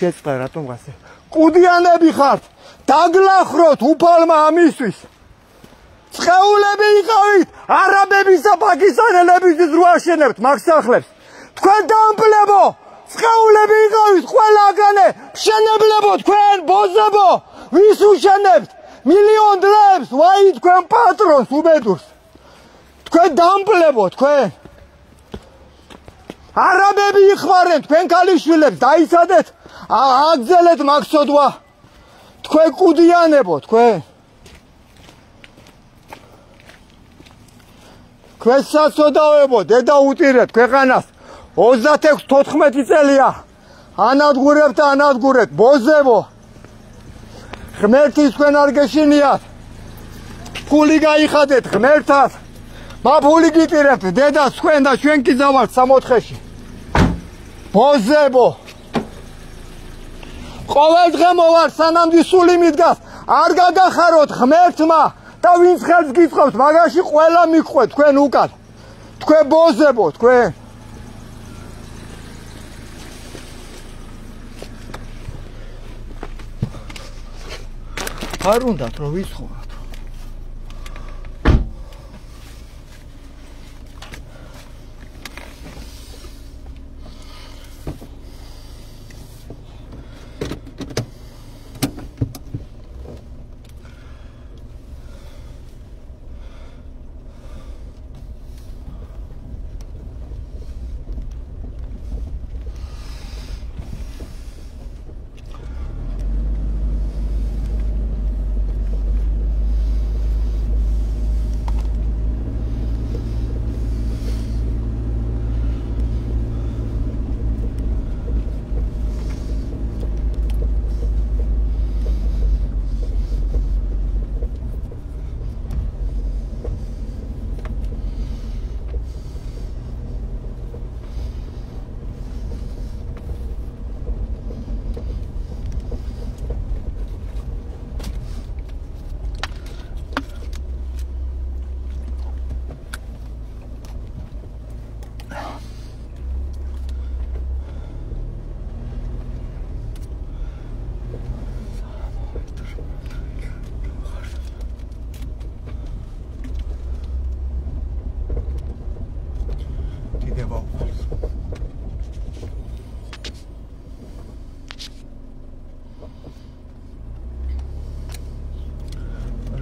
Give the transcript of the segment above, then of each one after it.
შეწყდა რატომ გასე კუდიანები ხართ დაგლახროთ უფალმა ამისთვის წყეულები იყავით არაბების და პაკისტანელების რო აშენებთ მაგ სახლებს თქვენ დამპლებო წყეულები იყავით ყველაგანე მშენებლებო თქვენ ბოზებო ვის უშენებთ მილიონ დღეებს ვაი თქვენ პატრონს უბედურს თქვენ დამპლებო თქვენ არაბები იხმარენ თქვენ ქალიშვილებს დაიცადეთ აგზელეთ მაგსოდვა თქვენ კუდიანებო თქვენ თქვენ საცოდავებო დედა უტირეთ ქვეყანას 36-14 წელია ანადგურებთ და ანადგურეთ ბოზებო ღმერთის თქვენ არ გეშინიათ ფული გაიხადეთ ღმერთად მა ფული გიტირებთ დედას თქვენ და ჩვენ კი დავართ 64-ში ბოზებო ყოველ დღე მოვარ სანამ სული მიდგას არ გაგახაროთ ღმერთმა და ვინც ხელს გიწყობთ მაგაში ყველა მიგყვეთ თქვენ უკან თქვენ ბოზებო თქვენ არ უნდათ რომ ვიცხოვოთ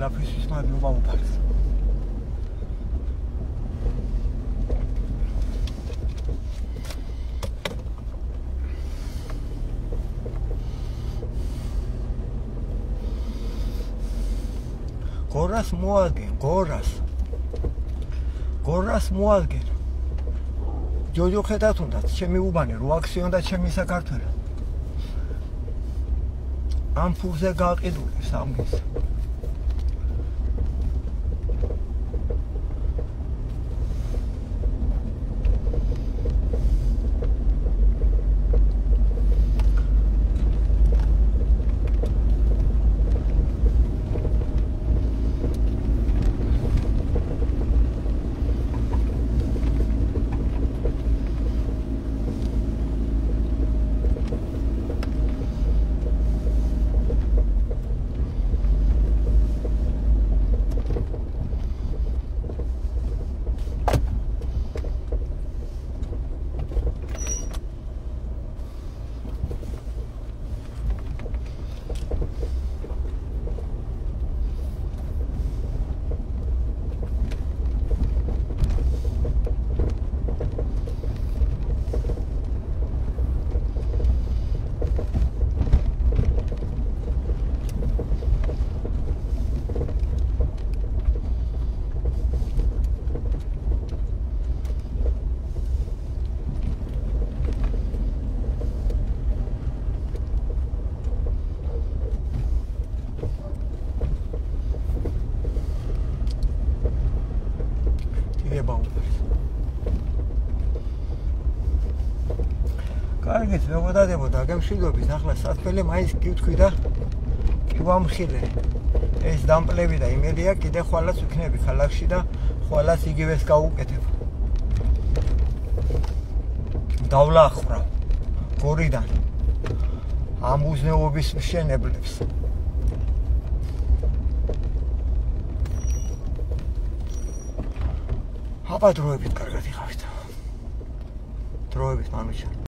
ლაფისის მადლობა უფარს გორას მოადგენ გორას მოადგენ ჯოჯოხეთათ უნდათ ჩემი უბანი რო აქცია და ჩემი საქართველო ამ ფულზე გაყიდული სამგის კარგით, მეგოდადებოდა, გემშვიდობის, ახლა სათბელი მაინც გივთქვი და ვამხილე. ეს დამპლები და იმედია კიდე ხვალაც ვიქნები ქალაქში და ხვალაც იგივეს გავუკეთებ. დავლახრა გორიდან. ამ უზნეობის მშენებლებს. აბა დროებით კარგად იყავით. დროებით მამიჩა.